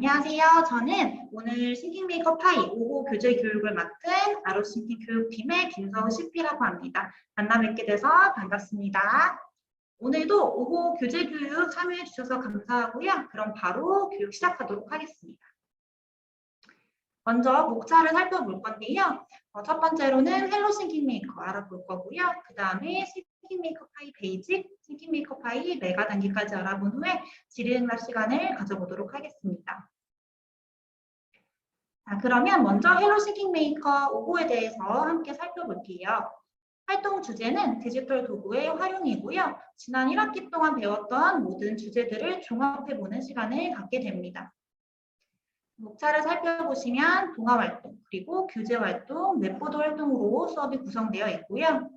안녕하세요. 저는 오늘 싱킹 메이커 파이 5호 교재 교육을 맡은 아로싱킹 교육팀의 김서우 CP라고 합니다. 만나 뵙게 돼서 반갑습니다. 오늘도 5호 교재 교육 참여해 주셔서 감사하고요. 그럼 바로 교육 시작하도록 하겠습니다. 먼저 목차를 살펴볼 건데요. 첫 번째로는 헬로 싱킹 메이커 알아볼 거고요. 그 다음에 싱킹 메이커 파이 베이직, 싱킹 메이커 파이 메가 단계까지 알아본 후에 질의응답 시간을 가져보도록 하겠습니다. 자, 그러면 먼저 헬로 싱킹 메이커 5호에 대해서 함께 살펴볼게요. 활동 주제는 디지털 도구의 활용이고요. 지난 1학기 동안 배웠던 모든 주제들을 종합해보는 시간을 갖게 됩니다. 목차를 살펴보시면 동아활동, 그리고 교재활동, 웹보드 활동으로 수업이 구성되어 있고요.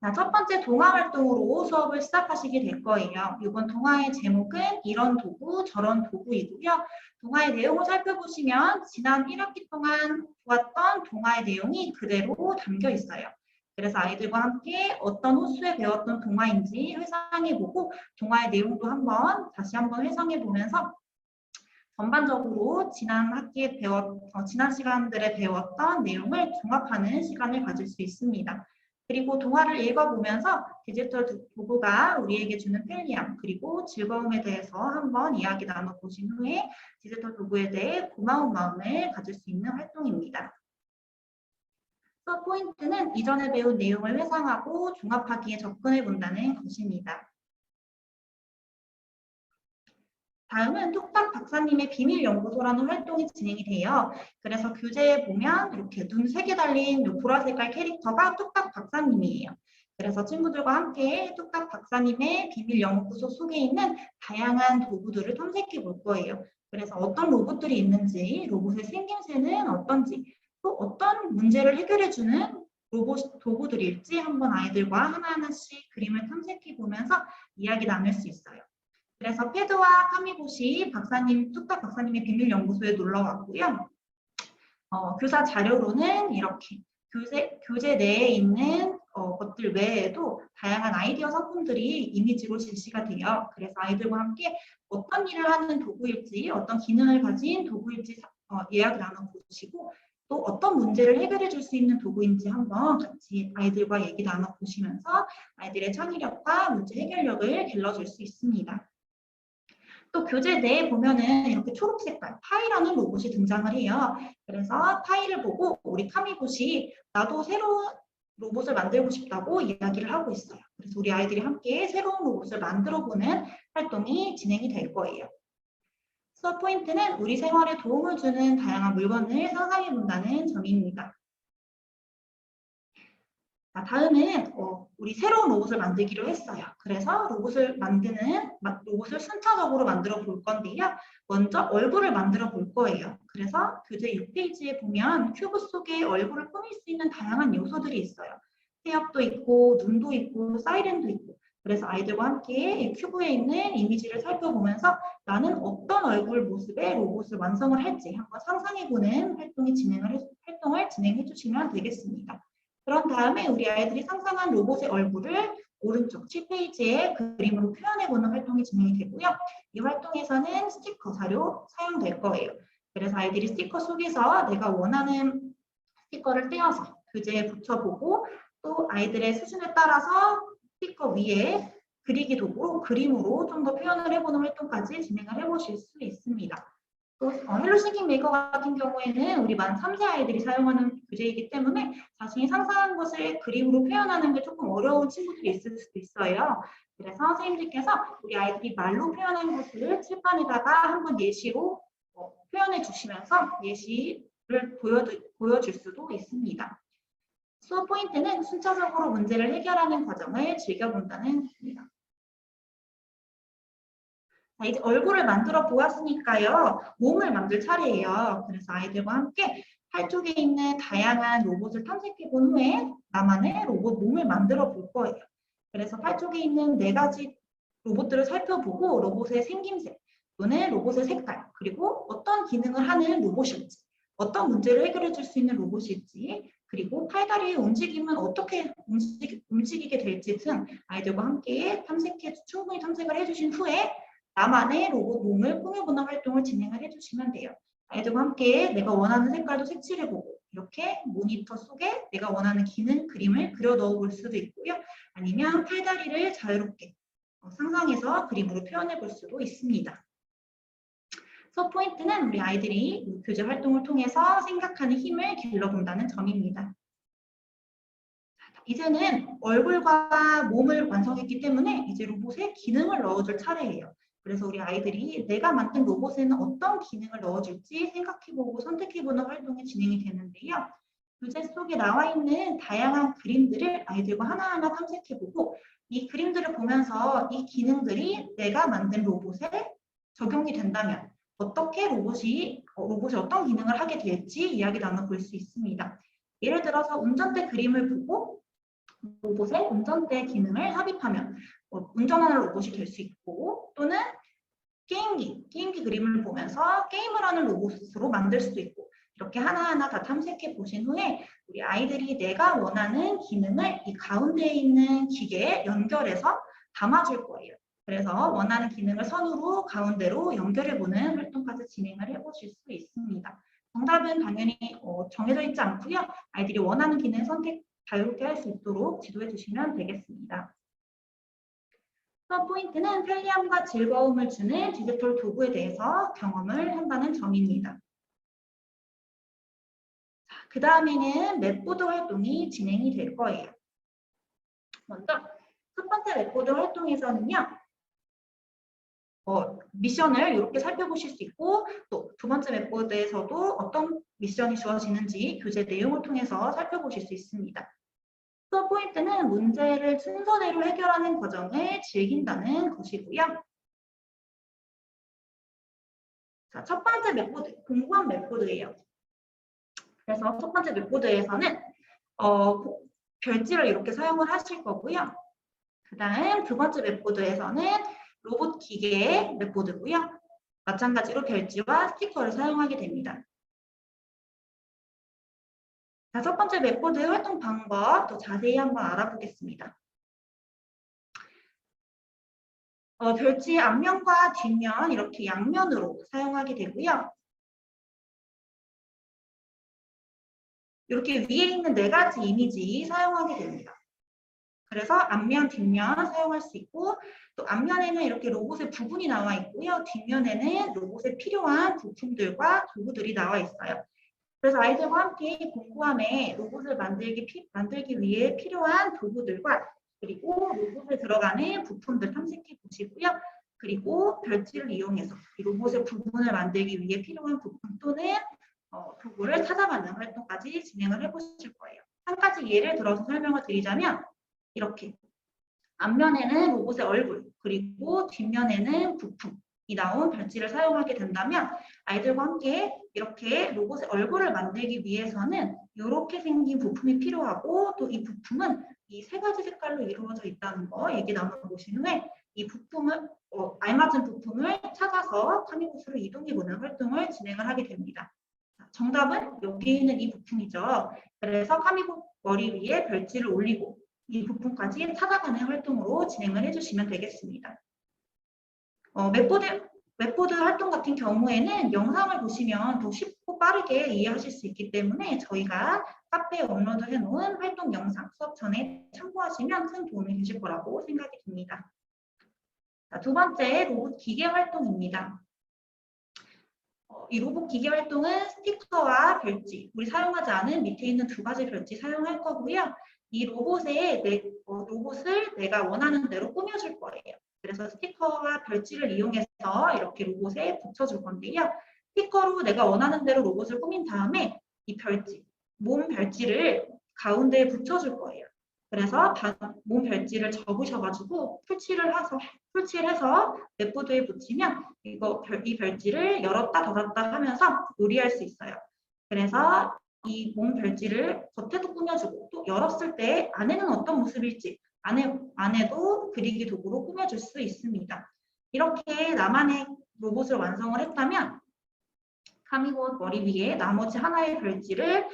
자, 첫 번째 동아활동으로 수업을 시작하시게 될 거예요. 이번 동아의 제목은 이런 도구, 저런 도구이고요. 동아의 내용을 살펴보시면 지난 1학기 동안 보았던 동아의 내용이 그대로 담겨 있어요. 그래서 아이들과 함께 어떤 호수에 배웠던 동아인지 회상해보고 동아의 내용도 다시 한번 회상해보면서 전반적으로 지난 시간들에 배웠던 내용을 종합하는 시간을 가질 수 있습니다. 그리고 동화를 읽어보면서 디지털 도구가 우리에게 주는 편리함 그리고 즐거움에 대해서 한번 이야기 나눠보신 후에 디지털 도구에 대해 고마운 마음을 가질 수 있는 활동입니다. 수업 포인트는 이전에 배운 내용을 회상하고 종합하기에 접근해 본다는 것입니다. 다음은 뚝딱 박사님의 비밀연구소라는 활동이 진행이 돼요. 그래서 교재에 보면 이렇게 눈 3개 달린 보라색깔 캐릭터가 뚝딱 박사님이에요. 그래서 친구들과 함께 뚝딱 박사님의 비밀연구소 속에 있는 다양한 도구들을 탐색해 볼 거예요. 그래서 어떤 로봇들이 있는지, 로봇의 생김새는 어떤지, 또 어떤 문제를 해결해주는 로봇 도구들일지 한번 아이들과 하나하나씩 그림을 탐색해 보면서 이야기 나눌 수 있어요. 그래서 패드와 카미봇이 뚝딱 박사님의 비밀연구소에 놀러 왔고요. 교사 자료로는 이렇게 교재 내에 있는 것들 외에도 다양한 아이디어 상품들이 이미지로 제시가 돼요. 그래서 아이들과 함께 어떤 일을 하는 도구일지, 어떤 기능을 가진 도구일지 이야기 나눠보시고 또 어떤 문제를 해결해 줄 수 있는 도구인지 한번 같이 아이들과 얘기 나눠보시면서 아이들의 창의력과 문제 해결력을 길러줄 수 있습니다. 또 교재 내에 보면은 이렇게 초록 색깔 파이라는 로봇이 등장을 해요. 그래서 파이를 보고 우리 카미봇이 나도 새로운 로봇을 만들고 싶다고 이야기를 하고 있어요. 그래서 우리 아이들이 함께 새로운 로봇을 만들어보는 활동이 진행이 될 거예요. 수업 포인트는 우리 생활에 도움을 주는 다양한 물건을 상상해 본다는 점입니다. 자, 다음은 우리 새로운 로봇을 만들기로 했어요. 그래서 로봇을 순차적으로 만들어 볼 건데요. 먼저 얼굴을 만들어 볼 거예요. 그래서 교재 6페이지에 보면 큐브 속에 얼굴을 꾸밀 수 있는 다양한 요소들이 있어요. 태엽도 있고 눈도 있고 사이렌도 있고 그래서 아이들과 함께 큐브에 있는 이미지를 살펴보면서 나는 어떤 얼굴 모습의 로봇을 완성을 할지 한번 상상해보는 활동을 진행해 주시면 되겠습니다. 그런 다음에 우리 아이들이 상상한 로봇의 얼굴을 오른쪽 7페이지에 그림으로 표현해보는 활동이 진행이 되고요. 이 활동에서는 스티커 자료 사용될 거예요. 그래서 아이들이 스티커 속에서 내가 원하는 스티커를 떼어서 교재에 붙여보고 또 아이들의 수준에 따라서 스티커 위에 그리기 도구로 그림으로 좀 더 표현을 해보는 활동까지 진행을 해보실 수 있습니다. 또 헬로 싱킹 메이커 같은 경우에는 우리 만 3세 아이들이 사용하는 교재이기 때문에 자신이 상상한 것을 그림으로 표현하는 게 조금 어려운 친구들이 있을 수도 있어요. 그래서 선생님들께서 우리 아이들이 말로 표현한 것을 칠판에다가 한번 예시로 표현해 주시면서 예시를 보여줄 수도 있습니다. 수업 포인트는 순차적으로 문제를 해결하는 과정을 즐겨본다는 겁니다. 자, 이제 얼굴을 만들어 보았으니까요. 몸을 만들 차례예요. 그래서 아이들과 함께 팔 쪽에 있는 다양한 로봇을 탐색해 본 후에 나만의 로봇 몸을 만들어 볼 거예요. 그래서 팔 쪽에 있는 4가지 로봇들을 살펴보고 로봇의 생김새 또는 로봇의 색깔 그리고 어떤 기능을 하는 로봇일지 어떤 문제를 해결해 줄 수 있는 로봇일지 그리고 팔다리의 움직임은 어떻게 움직이게 될지 등 아이들과 함께 충분히 탐색을 해주신 후에 나만의 로봇 몸을 꾸며보는 활동을 진행을 해주시면 돼요. 아이들과 함께 내가 원하는 색깔도 색칠해보고 이렇게 모니터 속에 내가 원하는 기능 그림을 그려 넣어볼 수도 있고요. 아니면 팔다리를 자유롭게 상상해서 그림으로 표현해 볼 수도 있습니다. 그래서 포인트는 우리 아이들이 교재 활동을 통해서 생각하는 힘을 길러본다는 점입니다. 이제는 얼굴과 몸을 완성했기 때문에 이제 로봇에 기능을 넣어줄 차례예요. 그래서 우리 아이들이 내가 만든 로봇에는 어떤 기능을 넣어줄지 생각해보고 선택해보는 활동이 진행이 되는데요. 교재 속에 나와 있는 다양한 그림들을 아이들과 하나하나 탐색해보고 이 그림들을 보면서 이 기능들이 내가 만든 로봇에 적용이 된다면 어떻게 로봇이 어떤 기능을 하게 될지 이야기 나눠볼 수 있습니다. 예를 들어서 운전대 그림을 보고 로봇의 운전대 기능을 삽입하면 운전하는 로봇이 될 수 있고 또는 게임기 그림을 보면서 게임을 하는 로봇으로 만들 수도 있고 이렇게 하나하나 다 탐색해 보신 후에 우리 아이들이 내가 원하는 기능을 이 가운데에 있는 기계에 연결해서 담아줄 거예요. 그래서 원하는 기능을 선으로 가운데로 연결해보는 활동까지 진행을 해보실 수 있습니다. 정답은 당연히 정해져 있지 않고요. 아이들이 원하는 기능 선택 자유롭게 할 수 있도록 지도해 주시면 되겠습니다. 첫 포인트는 편리함과 즐거움을 주는 디지털 도구에 대해서 경험을 한다는 점입니다. 그 다음에는 맵보드 활동이 진행이 될 거예요. 먼저 첫 번째 맵보드 활동에서는요. 미션을 이렇게 살펴보실 수 있고 또 두 번째 맵보드에서도 어떤 미션이 주어지는지 교재 내용을 통해서 살펴보실 수 있습니다. 또 포인트는 문제를 순서대로 해결하는 과정을 즐긴다는 것이고요. 자, 첫 번째 맵보드, 공부한 맵보드예요. 그래서 첫 번째 맵보드에서는 별지를 이렇게 사용을 하실 거고요. 그 다음 두 번째 맵보드에서는 로봇 기계의 맵보드고요. 마찬가지로 별지와 스티커를 사용하게 됩니다. 자, 첫 번째 맵보드 활동 방법 더 자세히 한번 알아보겠습니다. 별지의 앞면과 뒷면 이렇게 양면으로 사용하게 되고요. 이렇게 위에 있는 네 가지 이미지 사용하게 됩니다. 그래서 앞면, 뒷면 사용할 수 있고 또 앞면에는 이렇게 로봇의 부분이 나와 있고요. 뒷면에는 로봇에 필요한 부품들과 도구들이 나와 있어요. 그래서 아이들과 함께 공부함에 로봇을 만들기 위해 필요한 도구들과 그리고 로봇에 들어가는 부품들 탐색해 보시고요. 그리고 별지를 이용해서 로봇의 부분을 만들기 위해 필요한 부품 또는 도구를 찾아가는 활동까지 진행을 해보실 거예요. 한 가지 예를 들어서 설명을 드리자면 이렇게 앞면에는 로봇의 얼굴 그리고 뒷면에는 부품이 나온 별지를 사용하게 된다면 아이들과 함께 이렇게 로봇의 얼굴을 만들기 위해서는 이렇게 생긴 부품이 필요하고 또 이 부품은 이 세 가지 색깔로 이루어져 있다는 거 얘기 나눠보신 후에 이 부품을 알맞은 부품을 찾아서 카미봇으로 이동해보는 활동을 진행을 하게 됩니다. 정답은 여기 있는 이 부품이죠. 그래서 카미봇 머리 위에 별지를 올리고 이 부품까지 찾아가는 활동으로 진행을 해주시면 되겠습니다. 웹보드 활동 같은 경우에는 영상을 보시면 더 쉽고 빠르게 이해하실 수 있기 때문에 저희가 카페에 업로드해 놓은 활동 영상 수업 전에 참고하시면 큰 도움이 되실 거라고 생각이 듭니다. 자, 두 번째 로봇 기계 활동입니다. 이 로봇 기계 활동은 스티커와 별지, 우리 사용하지 않은 밑에 있는 두 가지 별지 사용할 거고요. 이 로봇을 내가 원하는 대로 꾸며줄 거예요. 그래서 스티커와 별지를 이용해서 이렇게 로봇에 붙여줄 건데요. 스티커로 내가 원하는 대로 로봇을 꾸민 다음에 이 별지, 몸 별지를 가운데에 붙여줄 거예요. 그래서 몸 별지를 접으셔가지고 풀칠을 해서 맵보드에 붙이면 이 별지를 열었다 닫았다 하면서 요리할 수 있어요. 그래서 이 몸 별지를 겉에도 꾸며주고 또 열었을 때 안에는 어떤 모습일지 안에도 그리기 도구로 꾸며줄 수 있습니다. 이렇게 나만의 로봇을 완성을 했다면 카미봇 머리 위에 나머지 하나의 별지를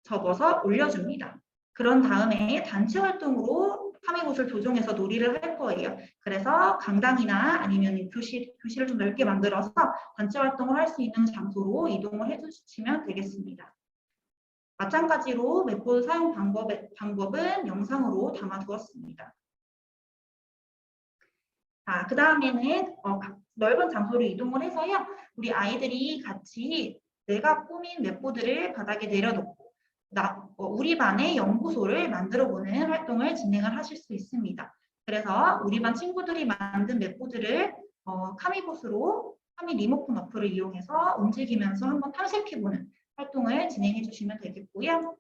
접어서 올려줍니다. 그런 다음에 단체 활동으로 카미봇을 조종해서 놀이를 할 거예요. 그래서 강당이나 아니면 교실을 좀 넓게 만들어서 단체 활동을 할 수 있는 장소로 이동을 해주시면 되겠습니다. 마찬가지로 맵보드 사용 방법은 영상으로 담아두었습니다. 자, 그 다음에는 넓은 장소로 이동을 해서요. 우리 아이들이 같이 내가 꾸민 맵보드를 바닥에 내려놓고 우리 반의 연구소를 만들어보는 활동을 진행을 하실 수 있습니다. 그래서 우리 반 친구들이 만든 맵보드를 카미봇으로 카미 리모컨 어플을 이용해서 움직이면서 한번 탐색해보는 활동을 진행해 주시면 되겠고요.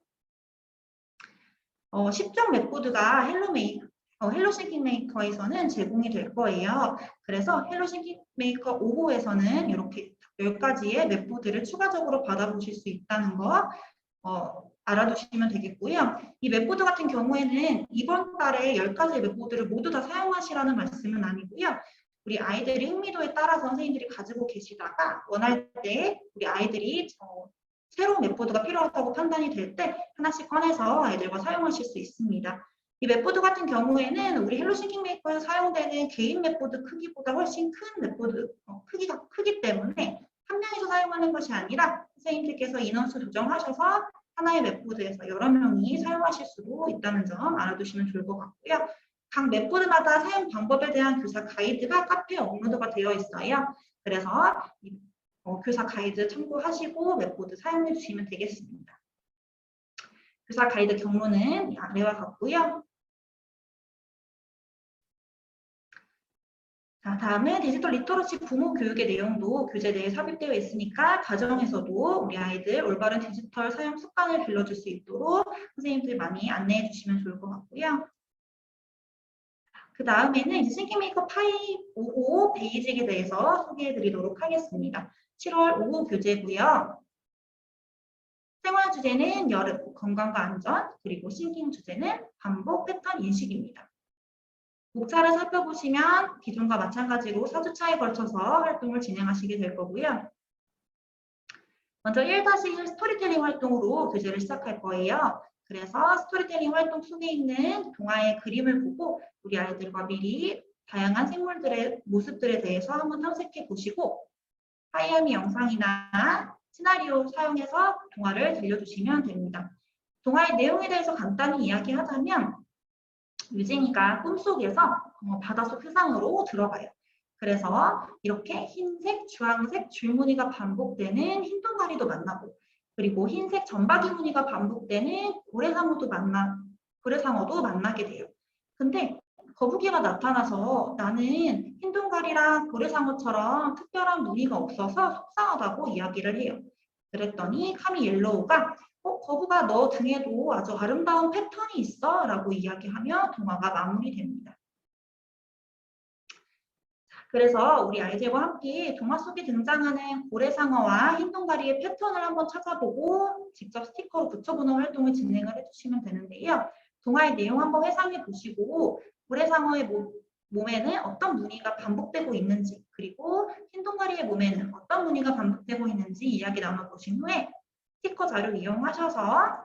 10종 맵보드가 헬로 싱킹 메이커에서는 제공이 될 거예요. 그래서 헬로 싱킹 메이커 5호에서는 이렇게 10가지의 맵보드를 추가적으로 받아보실 수 있다는 거 알아두시면 되겠고요. 이 맵보드 같은 경우에는 이번 달에 10가지의 맵보드를 모두 다 사용하시라는 말씀은 아니고요. 우리 아이들의 흥미도에 따라서 선생님들이 가지고 계시다가 원할 때 우리 아이들이 새로운 맵보드가 필요하다고 판단이 될 때 하나씩 꺼내서 아이들과 사용하실 수 있습니다. 이 맵보드 같은 경우에는 우리 헬로 싱킹 메이커에서 사용되는 개인 맵보드 크기보다 훨씬 큰 맵보드 크기가 크기 때문에 한 명이서 사용하는 것이 아니라 선생님들께서 인원수 조정하셔서 하나의 맵보드에서 여러 명이 사용하실 수도 있다는 점 알아두시면 좋을 것 같고요. 각 맵보드마다 사용 방법에 대한 교사 가이드가 카페에 업로드가 되어 있어요. 그래서 교사 가이드 참고하시고 맵보드 사용해 주시면 되겠습니다. 교사 가이드 경로는 아래와 같고요. 자, 다음은 디지털 리터러시 부모 교육의 내용도 교재 내에 삽입되어 있으니까 가정에서도 우리 아이들 올바른 디지털 사용 습관을 길러줄 수 있도록 선생님들 많이 안내해 주시면 좋을 것 같고요. 그 다음에는 싱킹메이커 5호 베이직에 대해서 소개해 드리도록 하겠습니다. 7월 5호 교재고요. 생활 주제는 여름, 건강과 안전, 그리고 싱킹 주제는 반복 패턴 인식입니다. 목차를 살펴보시면 기존과 마찬가지로 4주차에 걸쳐서 활동을 진행하시게 될 거고요. 먼저 1-1 스토리텔링 활동으로 교재를 시작할 거예요. 그래서 스토리텔링 활동 속에 있는 동화의 그림을 보고 우리 아이들과 미리 다양한 생물들의 모습들에 대해서 한번 탐색해 보시고 하이어미 영상이나 시나리오 사용해서 동화를 들려주시면 됩니다. 동화의 내용에 대해서 간단히 이야기하자면 유진이가 꿈속에서 바닷속 세상으로 들어가요. 그래서 이렇게 흰색, 주황색 줄무늬가 반복되는 흰 동아리도 만나고 그리고 흰색 점박이 무늬가 반복되는 고래상어도 만나게 돼요. 근데 거북이가 나타나서 나는 흰 동아리랑 고래상어처럼 특별한 무늬가 없어서 속상하다고 이야기를 해요. 그랬더니 카미 옐로우가 거북아 너 등에도 아주 아름다운 패턴이 있어 라고 이야기하며 동화가 마무리됩니다. 그래서 우리 아이들과 함께 동화 속에 등장하는 고래상어와 흰동가리의 패턴을 한번 찾아보고 직접 스티커로 붙여보는 활동을 진행을 해주시면 되는데요. 동화의 내용 한번 회상해 보시고 고래상어의 몸에는 어떤 무늬가 반복되고 있는지 그리고 흰동가리의 몸에는 어떤 무늬가 반복되고 있는지 이야기 나눠보신 후에 스티커 자료 이용하셔서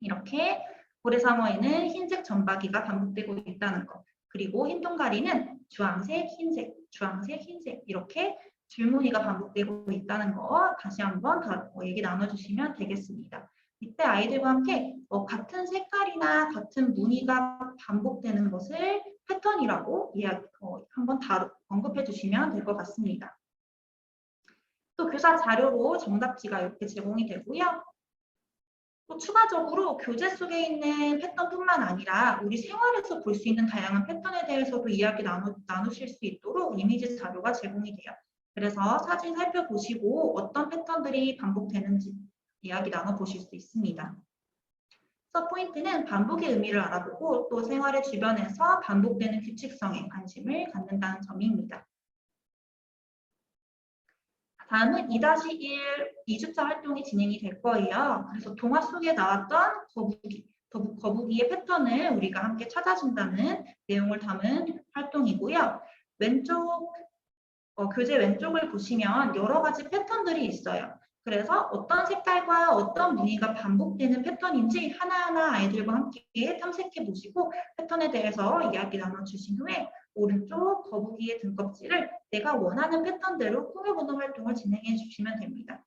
이렇게 고래상어에는 흰색 점박이가 반복되고 있다는 것 그리고 흰동가리는 주황색, 흰색, 주황색, 흰색 이렇게 줄무늬가 반복되고 있다는 거 다시 한번 얘기 나눠주시면 되겠습니다. 이때 아이들과 함께 같은 색깔이나 같은 무늬가 반복되는 것을 패턴이라고 한번 언급해 주시면 될 것 같습니다. 또 교사 자료로 정답지가 이렇게 제공이 되고요. 또 추가적으로 교재 속에 있는 패턴뿐만 아니라 우리 생활에서 볼 수 있는 다양한 패턴에 대해서도 이야기 나누실 수 있도록 이미지 자료가 제공이 돼요. 그래서 사진 살펴보시고 어떤 패턴들이 반복되는지 이야기 나눠보실 수 있습니다. 그래서 포인트는 반복의 의미를 알아보고 또 생활의 주변에서 반복되는 규칙성에 관심을 갖는다는 점입니다. 다음은 2-1 2주차 활동이 진행이 될 거예요. 그래서 동화 속에 나왔던 거북이의 패턴을 우리가 함께 찾아준다는 내용을 담은 활동이고요. 교재 왼쪽을 보시면 여러 가지 패턴들이 있어요. 그래서 어떤 색깔과 어떤 무늬가 반복되는 패턴인지 하나하나 아이들과 함께 탐색해 보시고 패턴에 대해서 이야기 나눠주신 후에 오른쪽 거북이의 등껍질을 내가 원하는 패턴대로 꾸며보는 활동을 진행해 주시면 됩니다.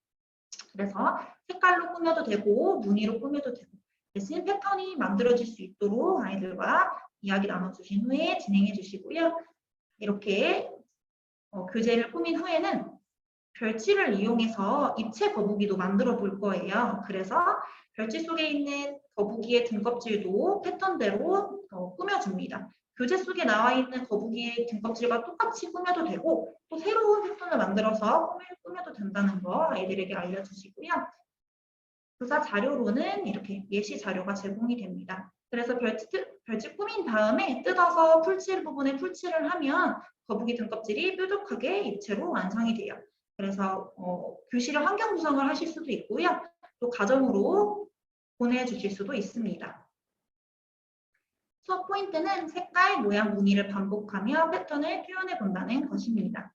그래서 색깔로 꾸며도 되고 무늬로 꾸며도 되고 대신 패턴이 만들어질 수 있도록 아이들과 이야기 나눠주신 후에 진행해 주시고요. 이렇게 교재를 꾸민 후에는 별지를 이용해서 입체 거북이도 만들어 볼 거예요. 그래서 별지 속에 있는 거북이의 등껍질도 패턴대로 꾸며줍니다. 교재 속에 나와 있는 거북이의 등껍질과 똑같이 꾸며도 되고 또 새로운 패턴을 만들어서 꾸며도 된다는 거 아이들에게 알려주시고요. 교사 자료로는 이렇게 예시 자료가 제공이 됩니다. 그래서 별지 꾸민 다음에 뜯어서 풀칠 부분에 풀칠을 하면 거북이 등껍질이 뾰족하게 입체로 완성이 돼요. 그래서 교실에 환경 구성을 하실 수도 있고요. 또 가정으로 보내주실 수도 있습니다. 수업 포인트는 색깔, 모양, 무늬를 반복하며 패턴을 표현해 본다는 것입니다.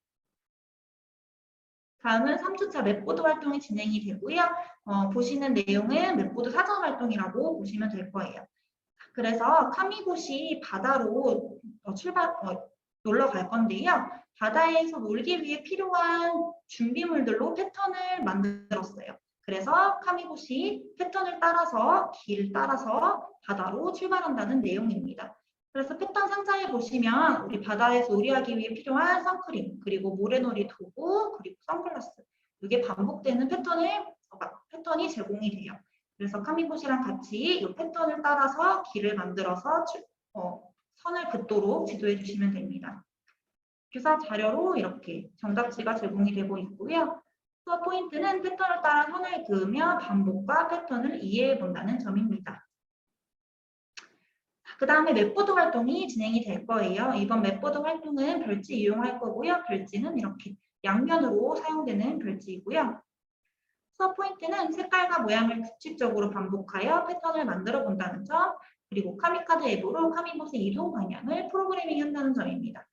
다음은 3주차 맵보드 활동이 진행이 되고요. 보시는 내용은 맵보드 사전 활동이라고 보시면 될 거예요. 그래서 카미봇이 바다로 놀러 갈 건데요. 바다에서 놀기 위해 필요한 준비물들로 패턴을 만들었어요. 그래서 카미봇이 패턴을 따라서 길을 따라서 바다로 출발한다는 내용입니다. 그래서 패턴 상자에 보시면 우리 바다에서 요리하기 위해 필요한 선크림, 그리고 모래놀이 도구, 그리고 선글라스 이게 반복되는 패턴이 제공이 돼요. 그래서 카미봇이랑 같이 이 패턴을 따라서 길을 만들어서 선을 긋도록 지도해 주시면 됩니다. 교사 자료로 이렇게 정답지가 제공이 되고 있고요. 수업 포인트는 패턴을 따라 선을 그으며 반복과 패턴을 이해해 본다는 점입니다. 그 다음에 맵보드 활동이 진행이 될 거예요. 이번 맵보드 활동은 별지 이용할 거고요. 별지는 이렇게 양면으로 사용되는 별지이고요. 수업 포인트는 색깔과 모양을 규칙적으로 반복하여 패턴을 만들어 본다는 점, 그리고 카미카드 앱으로 카미봇의 이동 방향을 프로그래밍 한다는 점입니다.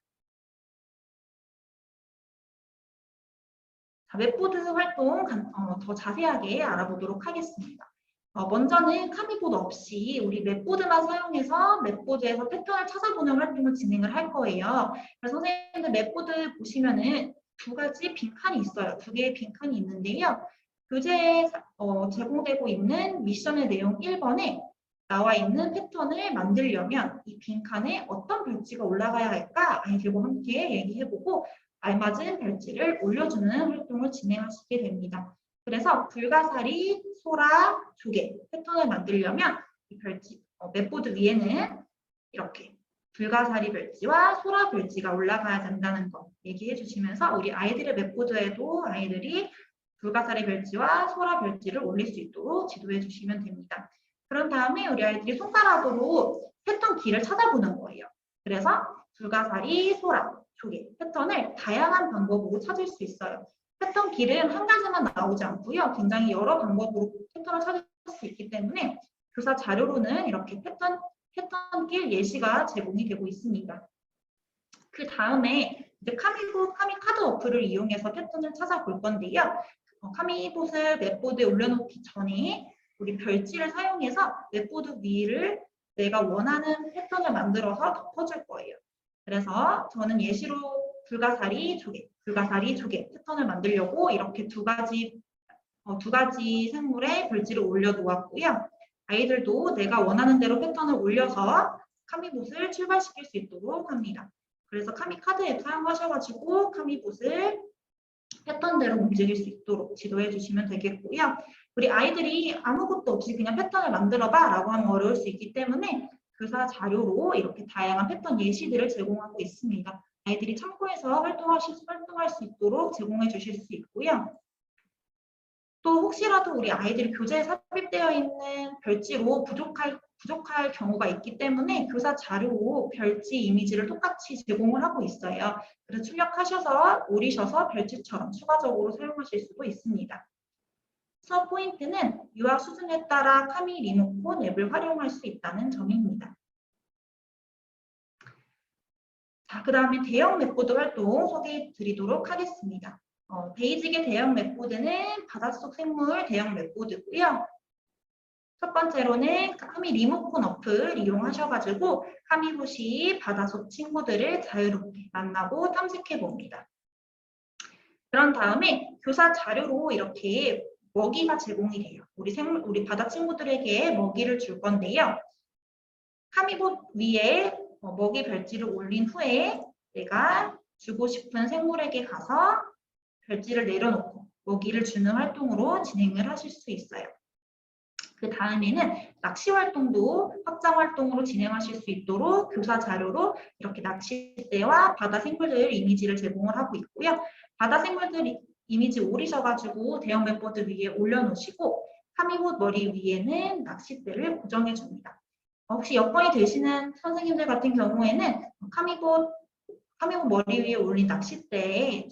웹보드 활동 더 자세하게 알아보도록 하겠습니다. 먼저는 카미봇 없이 우리 맵보드만 사용해서 맵보드에서 패턴을 찾아보는 활동을 진행을 할 거예요. 그래서 선생님들 맵보드 보시면은 두 가지 빈칸이 있어요. 두 개의 빈칸이 있는데요. 교재에 제공되고 있는 미션의 내용 1번에 나와 있는 패턴을 만들려면 이 빈칸에 어떤 별지가 올라가야 할까 아이들과 함께 얘기해보고 알맞은 별지를 올려주는 활동을 진행하시게 됩니다. 그래서 불가사리, 소라, 조개 패턴을 만들려면 이 별지, 맵보드 위에는 이렇게 불가사리 별지와 소라 별지가 올라가야 된다는 거 얘기해 주시면서 우리 아이들의 맵보드에도 아이들이 불가사리 별지와 소라 별지를 올릴 수 있도록 지도해 주시면 됩니다. 그런 다음에 우리 아이들이 손가락으로 패턴 길을 찾아보는 거예요. 그래서 불가사리, 소라, 조개 패턴을 다양한 방법으로 찾을 수 있어요. 패턴 길은 한 가지만 나오지 않고요. 굉장히 여러 방법으로 패턴을 찾을 수 있기 때문에 교사 자료로는 이렇게 패턴 길 예시가 제공이 되고 있습니다. 그 다음에 이제 카미카드 어플을 이용해서 패턴을 찾아볼 건데요. 카미봇을 맵보드에 올려놓기 전에 우리 별지를 사용해서 맵보드 위를 내가 원하는 패턴을 만들어서 덮어줄 거예요. 그래서 저는 예시로 불가사리, 조개 패턴을 만들려고 이렇게 두 가지 생물의 별지를 올려놓았고요. 아이들도 내가 원하는 대로 패턴을 올려서 카미봇을 출발시킬 수 있도록 합니다. 그래서 카미카드 앱 사용하셔가지고 카미봇을 패턴대로 움직일 수 있도록 지도해 주시면 되겠고요. 우리 아이들이 아무것도 없이 그냥 패턴을 만들어봐 라고 하면 어려울 수 있기 때문에 교사 자료로 이렇게 다양한 패턴 예시들을 제공하고 있습니다. 아이들이 참고해서 활동할 수 있도록 제공해 주실 수 있고요. 또 혹시라도 우리 아이들이 교재에 삽입되어 있는 별지로 부족할 경우가 있기 때문에 교사 자료로 별지 이미지를 똑같이 제공을 하고 있어요. 그래서 출력하셔서 올리셔서 별지처럼 추가적으로 사용하실 수도 있습니다. 수업 포인트는 유아 수준에 따라 카미 리모컨 앱을 활용할 수 있다는 점입니다. 자, 그 다음에 대형 맵보드 활동 소개해 드리도록 하겠습니다. 베이직의 대형 맵보드는 바닷속 생물 대형 맵보드고요. 첫 번째로는 카미 리모컨 어플 이용하셔가지고 카미봇이 바닷속 친구들을 자유롭게 만나고 탐색해 봅니다. 그런 다음에 교사 자료로 이렇게 먹이가 제공이 돼요. 우리 바다 친구들에게 먹이를 줄 건데요. 카미봇 위에 먹이 별지를 올린 후에 내가 주고 싶은 생물에게 가서 별지를 내려놓고 먹이를 주는 활동으로 진행을 하실 수 있어요. 그 다음에는 낚시 활동도 확장 활동으로 진행하실 수 있도록 교사 자료로 이렇게 낚싯대와 바다 생물들 이미지를 제공을 하고 있고요. 바다 생물들 이미지 오리셔가지고 대형 맵보드 위에 올려놓으시고 카미봇 머리 위에는 낚싯대를 고정해 줍니다. 혹시 여건이 되시는 선생님들 같은 경우에는 카미봇 머리 위에 올린 낚싯대에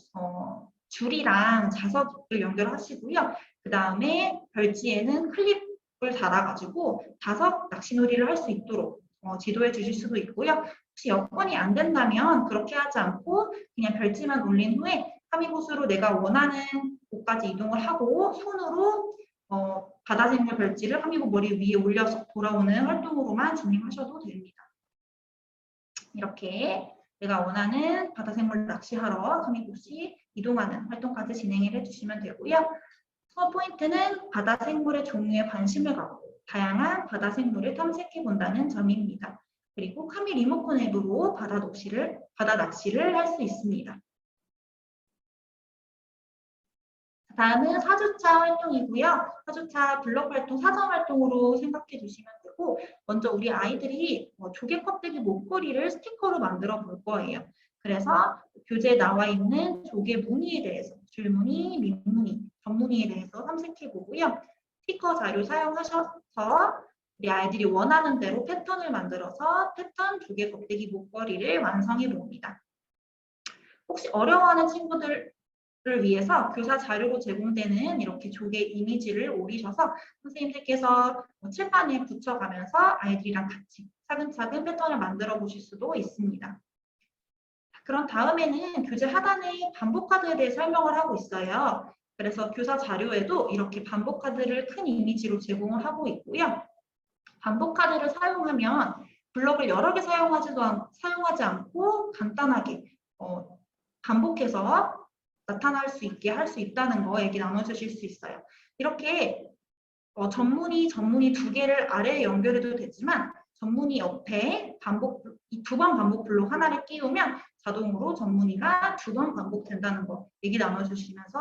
줄이랑 자석을 연결하시고요. 그 다음에 별지에는 클립을 달아가지고 자석 낚시놀이를 할 수 있도록 지도해 주실 수도 있고요. 혹시 여건이 안 된다면 그렇게 하지 않고 그냥 별지만 올린 후에 카미봇으로 내가 원하는 곳까지 이동을 하고 손으로 바다생물 별지를 카미봇 머리 위에 올려서 돌아오는 활동으로만 진행하셔도 됩니다. 이렇게 내가 원하는 바다생물 낚시하러 카미봇이 이동하는 활동까지 진행을 해주시면 되고요. 수업 포인트는 바다생물의 종류에 관심을 갖고 다양한 바다생물을 탐색해 본다는 점입니다. 그리고 카미 리모컨 앱으로 바다 낚시를 할 수 있습니다. 다음은 4주차 활동이고요. 4주차 블록 활동, 사전 활동으로 생각해 주시면 되고 먼저 우리 아이들이 조개 껍데기 목걸이를 스티커로 만들어 볼 거예요. 그래서 교재에 나와 있는 조개 무늬에 대해서 줄무늬, 밑무늬, 겉무늬에 대해서 탐색해 보고요. 스티커 자료 사용하셔서 우리 아이들이 원하는 대로 패턴을 만들어서 패턴 조개 껍데기 목걸이를 완성해 봅니다. 혹시 어려워하는 친구들 를 위해서 교사 자료로 제공되는 이렇게 조개 이미지를 오리셔서 선생님들께서 칠판에 붙여가면서 아이들이랑 같이 차근차근 패턴을 만들어 보실 수도 있습니다. 그런 다음에는 교재 하단에 반복 카드에 대해 설명을 하고 있어요. 그래서 교사 자료에도 이렇게 반복 카드를 큰 이미지로 제공을 하고 있고요. 반복 카드를 사용하면 블럭을 여러 개 사용하지 않고 간단하게 반복해서 나타날 수 있게 할 수 있다는 거 얘기 나눠주실 수 있어요. 이렇게 전문이 두 개를 아래에 연결해도 되지만 전문이 옆에 이 두 번 반복 블록 하나를 끼우면 자동으로 전문이가 2번 반복된다는 거 얘기 나눠주시면서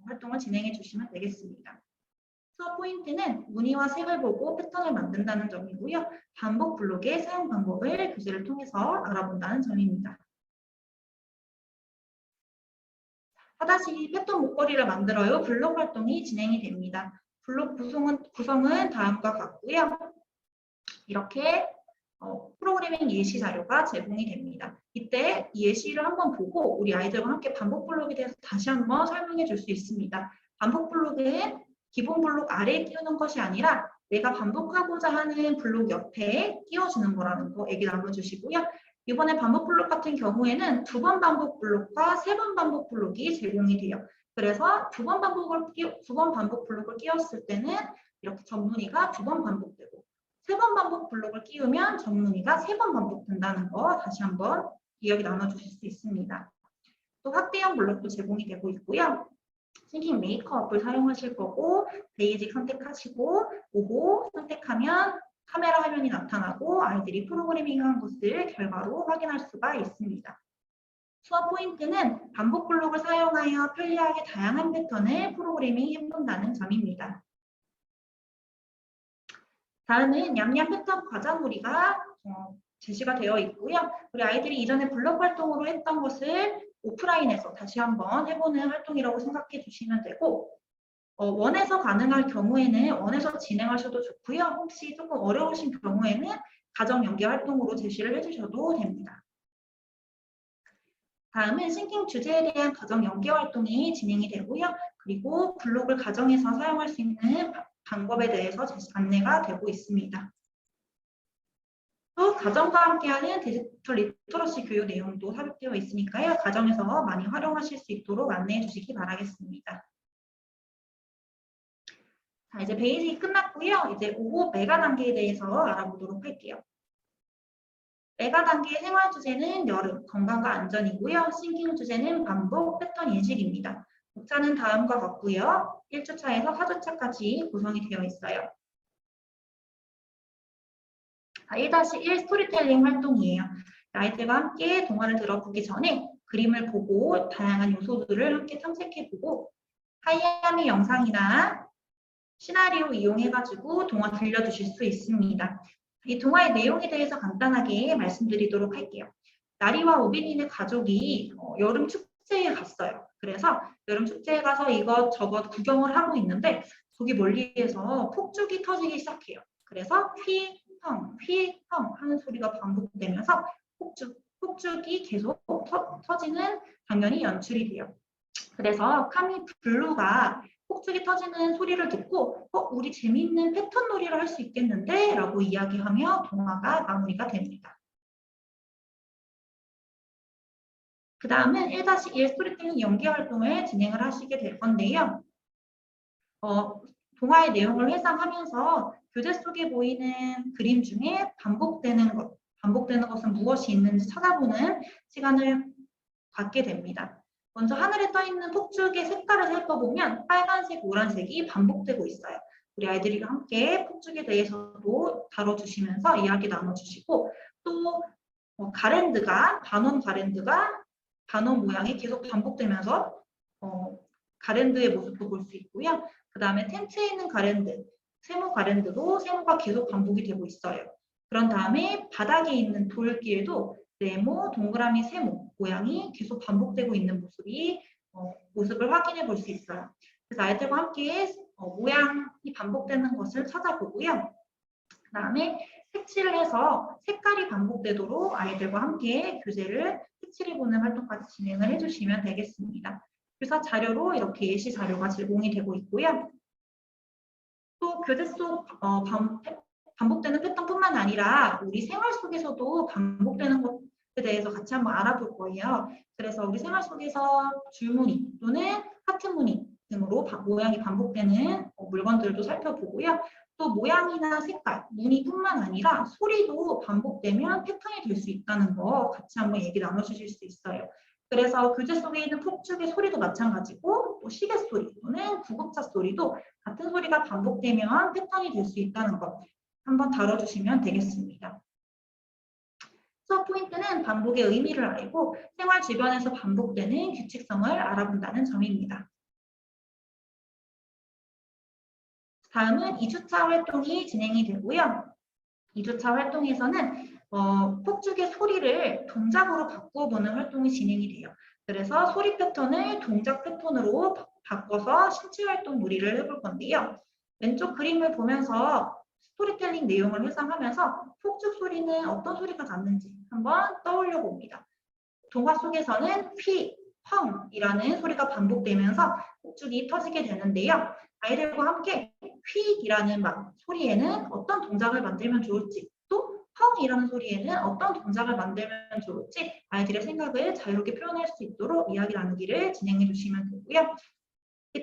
활동을 진행해 주시면 되겠습니다. 수업 포인트는 무늬와 색을 보고 패턴을 만든다는 점이고요. 반복 블록의 사용 방법을 교재를 통해서 알아본다는 점입니다. 하다시 패턴 목걸이를 만들어요. 블록 활동이 진행이 됩니다. 블록 구성은 다음과 같고요. 이렇게 프로그래밍 예시 자료가 제공이 됩니다. 이때 예시를 한번 보고 우리 아이들과 함께 반복 블록에 대해서 다시 한번 설명해 줄 수 있습니다. 반복 블록은 기본 블록 아래에 끼우는 것이 아니라 내가 반복하고자 하는 블록 옆에 끼워주는 거라는 거 얘기 나눠주시고요. 이번에 반복 블록 같은 경우에는 2번 반복 블록과 3번 반복 블록이 제공이 돼요. 그래서 2번 반복 블록을 끼웠을 때는 이렇게 전문의가 2번 반복되고 3번 반복 블록을 끼우면 전문의가 3번 반복된다는 거 다시 한번 기억이 나눠주실 수 있습니다. 또 확대형 블록도 제공이 되고 있고요. 싱킹 메이크업을 사용하실 거고 베이직 선택하시고 오호 선택하면 카메라 화면이 나타나고 아이들이 프로그래밍한 것을 결과로 확인할 수가 있습니다. 수업 포인트는 반복 블록을 사용하여 편리하게 다양한 패턴을 프로그래밍 해본다는 점입니다. 다음은 냠냠 패턴 과자놀이가 제시가 되어 있고요. 우리 아이들이 이전에 블록 활동으로 했던 것을 오프라인에서 다시 한번 해보는 활동이라고 생각해 주시면 되고 원에서 가능할 경우에는 원에서 진행하셔도 좋고요. 혹시 조금 어려우신 경우에는 가정 연계 활동으로 제시를 해주셔도 됩니다. 다음은 싱킹 주제에 대한 가정 연계 활동이 진행이 되고요. 그리고 블록을 가정에서 사용할 수 있는 방법에 대해서 안내가 되고 있습니다. 또 가정과 함께하는 디지털 리터러시 교육 내용도 삽입되어 있으니까요. 가정에서 많이 활용하실 수 있도록 안내해 주시기 바라겠습니다. 자, 이제 베이직이 끝났고요. 이제 5호 메가 단계에 대해서 알아보도록 할게요. 메가 단계의 생활 주제는 여름, 건강과 안전이고요. 싱킹 주제는 반복, 패턴 인식입니다. 목차는 다음과 같고요. 1주차에서 4주차까지 구성이 되어 있어요. 1-1 스토리텔링 활동이에요. 아이들과 함께 동화를 들어보기 전에 그림을 보고 다양한 요소들을 함께 탐색해보고 하이아미 영상이나 시나리오 이용해가지고 동화 들려주실 수 있습니다. 이 동화의 내용에 대해서 간단하게 말씀드리도록 할게요. 나리와 오빈이네 가족이 여름 축제에 갔어요. 그래서 여름 축제에 가서 이것저것 구경을 하고 있는데 저기 멀리에서 폭죽이 터지기 시작해요. 그래서 휘펑 하는 소리가 반복되면서 폭죽이 계속 터지는 장면이 연출이 돼요. 그래서 카미 블루가 폭죽이 터지는 소리를 듣고 우리 재미있는 패턴 놀이를 할 수 있겠는데? 라고 이야기하며 동화가 마무리가 됩니다. 그 다음은 1-1 스토리텔링 연기 활동을 진행을 하시게 될 건데요. 동화의 내용을 회상하면서 교재 속에 보이는 그림 중에 반복되는 것은 무엇이 있는지 찾아보는 시간을 갖게 됩니다. 먼저 하늘에 떠 있는 폭죽의 색깔을 살펴보면 빨간색, 노란색이 반복되고 있어요. 우리 아이들이 함께 폭죽에 대해서도 다뤄주시면서 이야기 나눠주시고 또 반원 모양이 계속 반복되면서 가랜드의 모습도 볼 수 있고요. 그 다음에 텐트에 있는 세모 가랜드도 세모가 계속 반복이 되고 있어요. 그런 다음에 바닥에 있는 돌길도 네모, 동그라미, 세모 모양이 계속 반복되고 있는 모습을 확인해 볼 수 있어요. 그래서 아이들과 함께 모양이 반복되는 것을 찾아보고요. 그 다음에 색칠을 해서 색깔이 반복되도록 아이들과 함께 교재를 색칠해보는 활동까지 진행을 해주시면 되겠습니다. 교사 자료로 이렇게 예시 자료가 제공이 되고 있고요. 또 교재 속 반복되는 패턴뿐만 아니라 우리 생활 속에서도 반복되는 것에 대해서 같이 한번 알아볼 거예요. 그래서 우리 생활 속에서 줄무늬 또는 하트무늬 등으로 모양이 반복되는 물건들도 살펴보고요. 또 모양이나 색깔, 무늬뿐만 아니라 소리도 반복되면 패턴이 될 수 있다는 거 같이 한번 얘기 나눠주실 수 있어요. 그래서 교재 속에 있는 폭죽의 소리도 마찬가지고 또 시계 소리 또는 구급차 소리도 같은 소리가 반복되면 패턴이 될 수 있다는 것 한번 다뤄주시면 되겠습니다. 수업 포인트는 반복의 의미를 알고 생활 주변에서 반복되는 규칙성을 알아본다는 점입니다. 다음은 2주차 활동이 진행이 되고요. 2주차 활동에서는 폭죽의 소리를 동작으로 바꿔보는 활동이 진행이 돼요. 그래서 소리 패턴을 동작 패턴으로 바꿔서 신체 활동 놀이를 해볼 건데요. 왼쪽 그림을 보면서 스토리텔링 내용을 회상하면서 폭죽 소리는 어떤 소리가 났는지 한번 떠올려 봅니다. 동화 속에서는 휘, 펑이라는 소리가 반복되면서 폭죽이 터지게 되는데요. 아이들과 함께 휙이라는 소리에는 어떤 동작을 만들면 좋을지 또 펑이라는 소리에는 어떤 동작을 만들면 좋을지 아이들의 생각을 자유롭게 표현할 수 있도록 이야기 나누기를 진행해 주시면 되고요.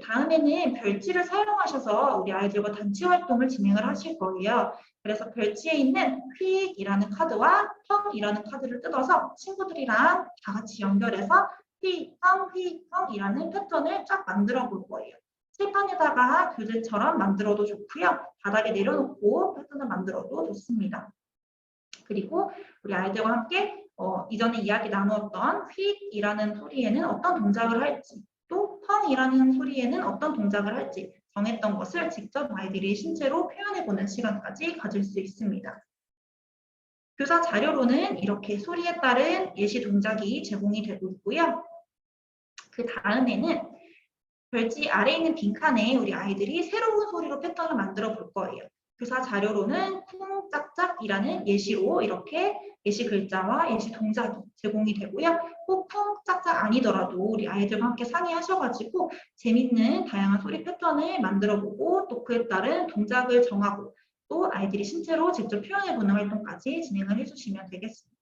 다음에는 별지를 사용하셔서 우리 아이들과 단체 활동을 진행을 하실 거예요. 그래서 별지에 있는 휙이라는 카드와 펑이라는 카드를 뜯어서 친구들이랑 다 같이 연결해서 휘펑이라는 패턴을 쫙 만들어 볼 거예요. 칠판에다가 교재처럼 만들어도 좋고요. 바닥에 내려놓고 패턴을 만들어도 좋습니다. 그리고 우리 아이들과 함께 이전에 이야기 나누었던 휙이라는 소리에는 어떤 동작을 할지 또 펑이라는 소리에는 어떤 동작을 할지 정했던 것을 직접 아이들이 신체로 표현해보는 시간까지 가질 수 있습니다. 교사 자료로는 이렇게 소리에 따른 예시 동작이 제공이 되고 있고요. 그 다음에는 별지 아래에 있는 빈칸에 우리 아이들이 새로운 소리로 패턴을 만들어 볼 거예요. 교사 자료로는 쿵짝짝이라는 예시로 이렇게 예시 글자와 예시 동작이 제공이 되고요. 꼭 쿵짝짝 아니더라도 우리 아이들과 함께 상의하셔가지고 재밌는 다양한 소리 패턴을 만들어 보고 또 그에 따른 동작을 정하고 또 아이들이 신체로 직접 표현해보는 활동까지 진행을 해주시면 되겠습니다.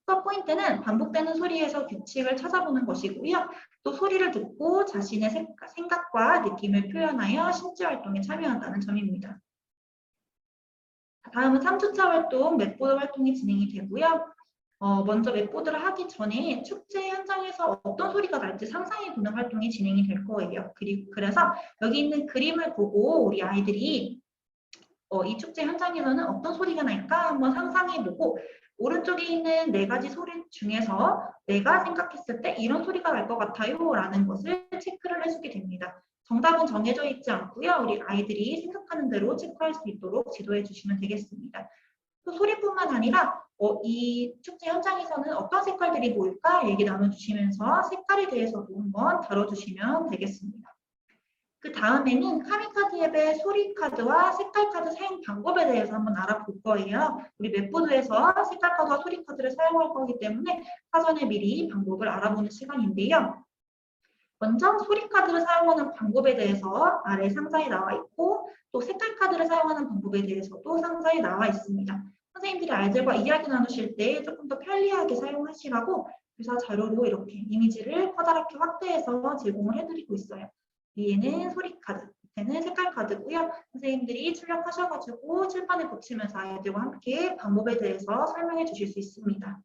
수업 포인트는 반복되는 소리에서 규칙을 찾아보는 것이고요. 또 소리를 듣고 자신의 생각과 느낌을 표현하여 신체 활동에 참여한다는 점입니다. 다음은 3주차 활동, 맵보드 활동이 진행이 되고요. 먼저 맵보드를 하기 전에 축제 현장에서 어떤 소리가 날지 상상해보는 활동이 진행이 될 거예요. 그래서 여기 있는 그림을 보고 우리 아이들이 이 축제 현장에서는 어떤 소리가 날까 한번 상상해보고 오른쪽에 있는 4가지 소리 중에서 내가 생각했을 때 이런 소리가 날 것 같아요 라는 것을 체크를 해주게 됩니다. 정답은 정해져 있지 않고요. 우리 아이들이 생각하는 대로 체크할 수 있도록 지도해 주시면 되겠습니다. 또 소리뿐만 아니라 이 축제 현장에서는 어떤 색깔들이 보일까 얘기 나눠주시면서 색깔에 대해서도 한번 다뤄주시면 되겠습니다. 그 다음에는 카미카드 앱의 소리 카드와 색깔 카드 사용 방법에 대해서 한번 알아볼 거예요. 우리 맵보드에서 색깔 카드와 소리 카드를 사용할 거기 때문에 사전에 미리 방법을 알아보는 시간인데요. 먼저 소리 카드를 사용하는 방법에 대해서 아래 상자에 나와 있고 또 색깔 카드를 사용하는 방법에 대해서도 상자에 나와 있습니다. 선생님들이 아이들과 이야기 나누실 때 조금 더 편리하게 사용하시라고 교사 자료로 이렇게 이미지를 커다랗게 확대해서 제공을 해드리고 있어요. 위에는 소리 카드, 밑에는 색깔 카드고요. 선생님들이 출력하셔가지고 칠판에 붙이면서 아이들과 함께 방법에 대해서 설명해 주실 수 있습니다.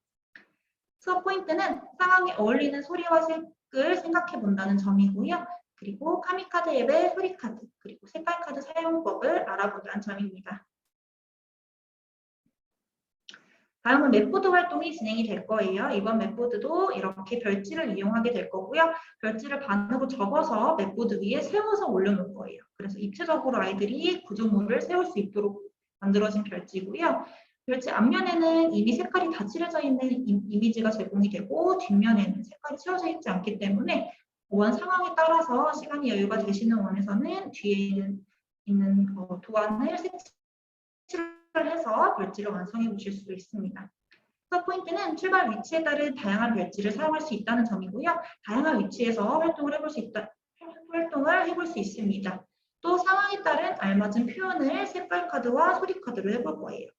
수업 포인트는 상황에 어울리는 소리와 색을 생각해 본다는 점이고요. 그리고 카미카드 앱의 소리 카드, 그리고 색깔 카드 사용법을 알아본다는 점입니다. 다음은 맵보드 활동이 진행이 될 거예요. 이번 맵보드도 이렇게 별지를 이용하게 될 거고요. 별지를 반으로 접어서 맵보드 위에 세워서 올려놓을 거예요. 그래서 입체적으로 아이들이 구조물을 세울 수 있도록 만들어진 별지고요. 별지 앞면에는 이미 색깔이 다 칠해져 있는 이미지가 제공이 되고 뒷면에는 색깔이 칠해져 있지 않기 때문에 원 상황에 따라서 시간이 여유가 되시는 원에서는 뒤에 있는 도안을 색칠을 해서 별지를 완성해 보실 수 있습니다. 수업 포인트는 출발 위치에 따른 다양한 별지를 사용할 수 있다는 점이고요. 다양한 위치에서 활동을 해볼 수 있습니다. 또 상황에 따른 알맞은 표현을 색깔 카드와 소리 카드로 해볼 거예요.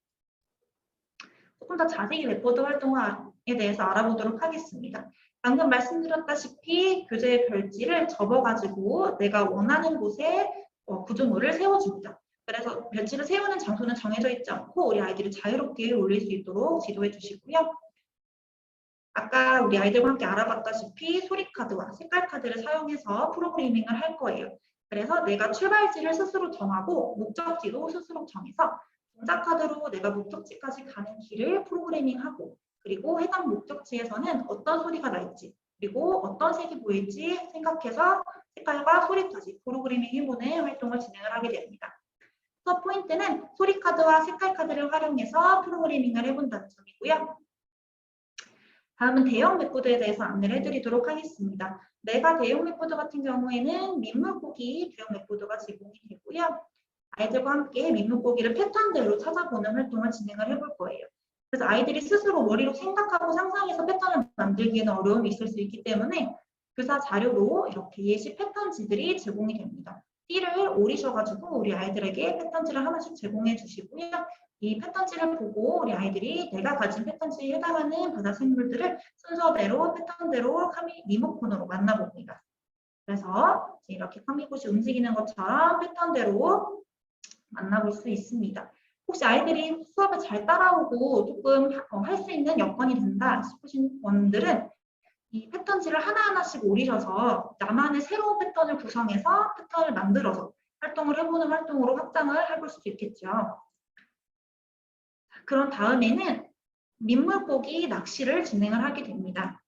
조금 더 자세히 웹보드 활동에 대해서 알아보도록 하겠습니다. 방금 말씀드렸다시피 교재의 별지를 접어가지고 내가 원하는 곳에 구조물을 세워줍니다. 그래서 별지를 세우는 장소는 정해져 있지 않고 우리 아이들이 자유롭게 올릴 수 있도록 지도해 주시고요. 아까 우리 아이들과 함께 알아봤다시피 소리 카드와 색깔 카드를 사용해서 프로그래밍을 할 거예요. 그래서 내가 출발지를 스스로 정하고 목적지도 스스로 정해서 동작 카드로 내가 목적지까지 가는 길을 프로그래밍하고 그리고 해당 목적지에서는 어떤 소리가 날지 그리고 어떤 색이 보일지 생각해서 색깔과 소리까지 프로그래밍 해보는 활동을 진행을 하게 됩니다. 수업 포인트는 소리 카드와 색깔 카드를 활용해서 프로그래밍을 해본다는 점이고요. 다음은 대형 맵보드에 대해서 안내를 해드리도록 하겠습니다. 메가 대형 맵보드 같은 경우에는 민물고기 대형 맵보드가 제공이 되고요. 아이들과 함께 민물고기를 패턴대로 찾아보는 활동을 진행을 해볼 거예요. 그래서 아이들이 스스로 머리로 생각하고 상상해서 패턴을 만들기에는 어려움이 있을 수 있기 때문에 교사 자료로 이렇게 예시 패턴지들이 제공이 됩니다. 띠를 오리셔가지고 우리 아이들에게 패턴지를 하나씩 제공해 주시고요. 이 패턴지를 보고 우리 아이들이 내가 가진 패턴지에 해당하는 바다 생물들을 순서대로 패턴대로 리모컨으로 만나봅니다. 그래서 이렇게 카미봇이 움직이는 것처럼 패턴대로 만나볼 수 있습니다. 혹시 아이들이 수업을 잘 따라오고 조금 할 수 있는 여건이 된다 싶으신 분들은 이 패턴지를 하나하나씩 오리셔서 나만의 새로운 패턴을 구성해서 패턴을 만들어서 활동을 해보는 활동으로 확장을 해볼 수도 있겠죠. 그런 다음에는 민물고기 낚시를 진행을 하게 됩니다.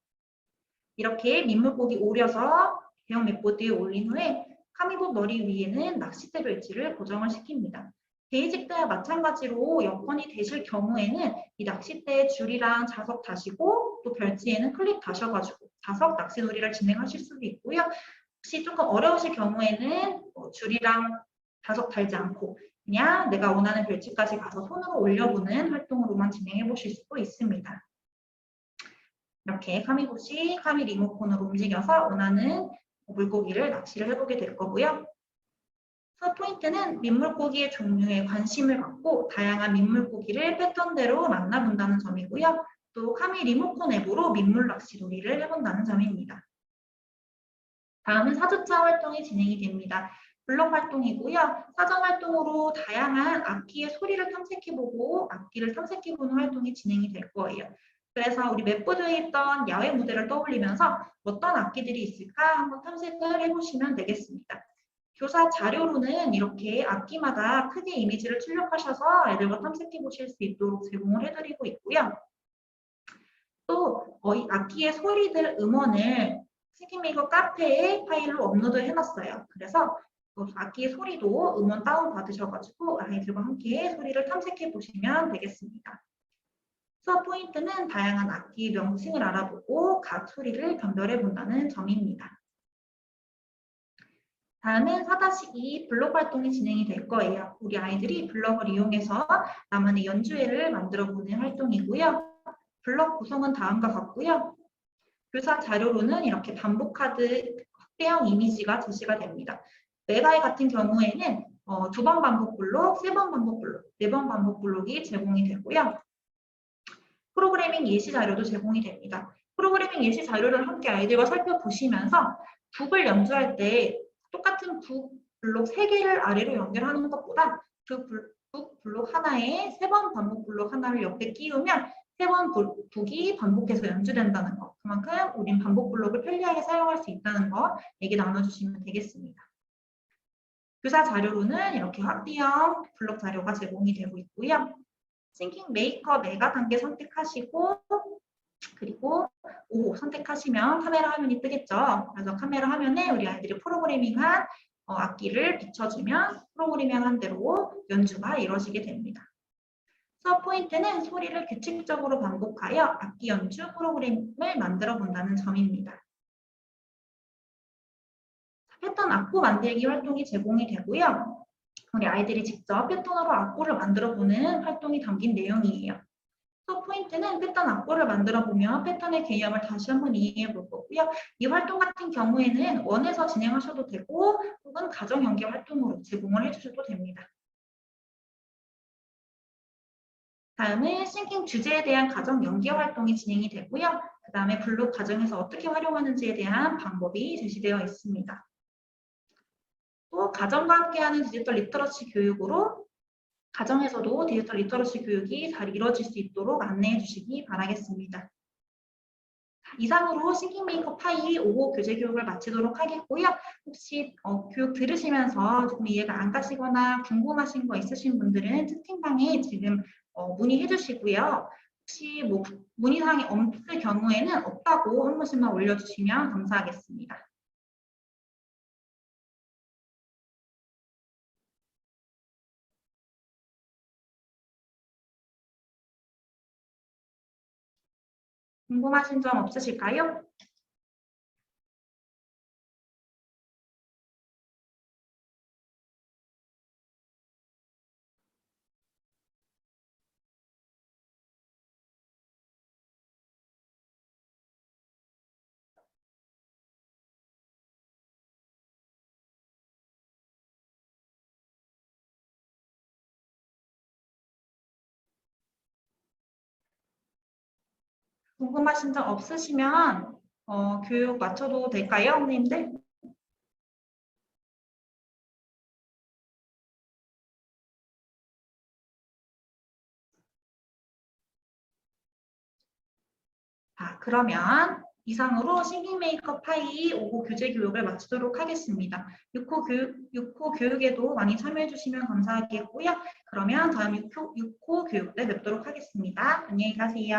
이렇게 민물고기 오려서 대형 맵보드에 올린 후에 카미봇 머리 위에는 낚싯대 별지를 고정을 시킵니다. 베이직 때와 마찬가지로 여건이 되실 경우에는 이 낚싯대에 줄이랑 자석 다시고 또 별지에는 클립 다셔가지고 자석 낚시놀이를 진행하실 수도 있고요. 혹시 조금 어려우실 경우에는 줄이랑 자석 달지 않고 그냥 내가 원하는 별지까지 가서 손으로 올려보는 활동으로만 진행해 보실 수도 있습니다. 이렇게 카미봇이 카미 리모컨으로 움직여서 원하는 물고기를 낚시를 해보게 될 거고요. 포인트는 민물고기의 종류에 관심을 갖고 다양한 민물고기를 패턴대로 만나본다는 점이고요. 또 카미 리모컨 앱으로 민물 낚시 놀이를 해본다는 점입니다. 다음은 4주차 활동이 진행이 됩니다. 블록 활동이고요. 사전 활동으로 다양한 악기의 소리를 탐색해보고 악기를 탐색해보는 활동이 진행이 될 거예요. 그래서 우리 맵보드에 있던 야외 무대를 떠올리면서 어떤 악기들이 있을까 한번 탐색을 해보시면 되겠습니다. 교사 자료로는 이렇게 악기마다 크게 이미지를 출력하셔서 애들과 탐색해 보실 수 있도록 제공을 해드리고 있고요. 또 이 악기의 소리들 음원을 스키메이커 카페에 파일로 업로드 해놨어요. 그래서 악기의 소리도 음원 다운 받으셔가지고 아이들과 함께 소리를 탐색해 보시면 되겠습니다. 수업 포인트는 다양한 악기 명칭을 알아보고 각 소리를 변별해 본다는 점입니다. 다음은 4-2 블록 활동이 진행이 될 거예요. 우리 아이들이 블록을 이용해서 나만의 연주회를 만들어 보는 활동이고요. 블록 구성은 다음과 같고요. 교사 자료로는 이렇게 반복 카드 확대형 이미지가 제시가 됩니다. 메가이 같은 경우에는 2번 반복 블록, 3번 반복 블록, 4번 반복 블록이 제공이 되고요. 프로그래밍 예시 자료도 제공이 됩니다. 프로그래밍 예시 자료를 함께 아이들과 살펴보시면서 북을 연주할 때 똑같은 북 블록 3개를 아래로 연결하는 것보다 그 북 블록 하나에 3번 반복 블록 하나를 옆에 끼우면 3번 북이 반복해서 연주된다는 거. 그만큼 우린 반복 블록을 편리하게 사용할 수 있다는 거 얘기 나눠주시면 되겠습니다. 교사 자료로는 이렇게 확대형 블록 자료가 제공이 되고 있고요. 싱킹 메이커 메가 단계 선택하시고 그리고 5 선택하시면 카메라 화면이 뜨겠죠. 그래서 카메라 화면에 우리 아이들이 프로그래밍한 악기를 비춰주면 프로그래밍한 대로 연주가 이루어지게 됩니다. 수업 포인트는 소리를 규칙적으로 반복하여 악기 연주 프로그램을 만들어 본다는 점입니다. 패턴 악보 만들기 활동이 제공이 되고요. 우리 아이들이 직접 패턴으로 악보를 만들어 보는 활동이 담긴 내용이에요. 수업 포인트는 패턴 악보를 만들어 보면 패턴의 개념을 다시 한번 이해해 볼 거고요. 이 활동 같은 경우에는 원에서 진행하셔도 되고 혹은 가정 연계 활동으로 제공을 해주셔도 됩니다. 다음은 싱킹 주제에 대한 가정 연계 활동이 진행이 되고요. 그 다음에 블록 가정에서 어떻게 활용하는지에 대한 방법이 제시되어 있습니다. 또 가정과 함께하는 디지털 리터러시 교육으로 가정에서도 디지털 리터러시 교육이 잘 이루어질 수 있도록 안내해 주시기 바라겠습니다. 이상으로 싱킹메이커 파이 5호 교재 교육을 마치도록 하겠고요. 혹시 교육 들으시면서 조금 이해가 안 가시거나 궁금하신 거 있으신 분들은 채팅방에 지금 문의해 주시고요. 혹시 뭐 문의사항이 없을 경우에는 없다고 한 번씩만 올려주시면 감사하겠습니다. 궁금하신 점 없으실까요? 궁금하신 점 없으시면 교육 마쳐도 될까요, 선생님들? 그러면 이상으로 싱킹메이커 파이 5호 교재 교육을 마치도록 하겠습니다. 6호 교육에도 많이 참여해 주시면 감사하겠고요. 그러면 다음 6호 교육 때 뵙도록 하겠습니다. 안녕히 가세요.